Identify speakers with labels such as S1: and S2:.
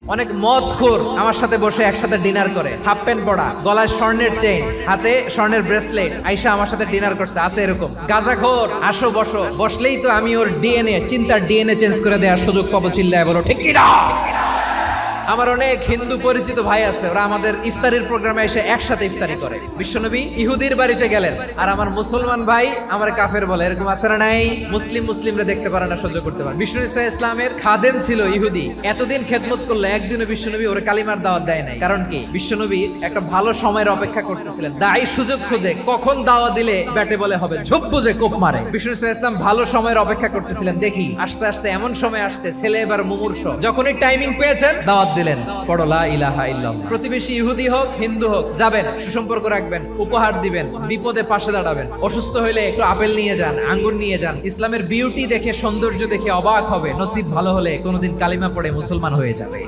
S1: অনেক মদখোর আমার সাথে বসে একসাথে ডিনার করে, হাফ প্যান্ট পরা, গলায় স্বর্ণের চেইন, হাতে স্বর্ণের ব্রেসলেট, আইসা আমার সাথে ডিনার করছে। আছে এরকম গাঁজাখোর, আসো বসো, বসলেই তো আমি ওর ডিএনএ, চিন্তার ডিএনএ চেঞ্জ করে দেওয়ার সুযোগ পাবো। চিল্লায় বলো ঠিক কি না? আমার অনেক হিন্দু পরিচিত ভাই আছে, ওরা আমাদের ইফতারির প্রোগ্রামে এসে একসাথে ইফতারি করে। বিশ্বনবী ইহুদির বাড়িতে গেলেন, আর আমার মুসলমান ভাই আমার কাফের বলে। এরকম আছে না নাই? মুসলিমরা দেখতে পারে না, সহ্য করতে পারে। বিষ্ণু ইসা ইসলামের খাদেম ছিল ইহুদি, এতদিন খেদমত করলো, একদিনও বিশ্বনবী ওর কালিমার দাওয়াত দেয় নাই। কারণ কি? বিশ্বনবী একটা ভালো সময়ের অপেক্ষা করতেছিলেন। দায়ী সুযোগ খুঁজে কখন দাওয়াত দিলে ব্যাটে বলে হবে, ঝোপ বুঝে কোপ মারে। বিষ্ণু ইসা ইসলাম ভালো সময়ের অপেক্ষা করতেছিলেন। দেখি আস্তে আস্তে এমন সময় আসছে, ছেলে এবার মুমূর্ষ। যখনই টাইমিং পেয়েছেন দাওয়াত দিলেন, পড়ো লা ইলাহা ইল্লাল্লাহ। প্রতিবেশী ইহুদি হোক হিন্দু হোক, যাবেন, সুসম্পর্ক রাখবেন, উপহার দিবেন, বিপদে পাশে দাঁড়াবেন। অসুস্থ হইলে একটু আপেল নিয়ে যান, আঙ্গুর নিয়ে যান। ইসলামের বিউটি দেখে, সৌন্দর্য দেখে অবাক হবে। নসিব ভালো হলে কোনোদিন কালিমা পড়ে মুসলমান হয়ে যাবে।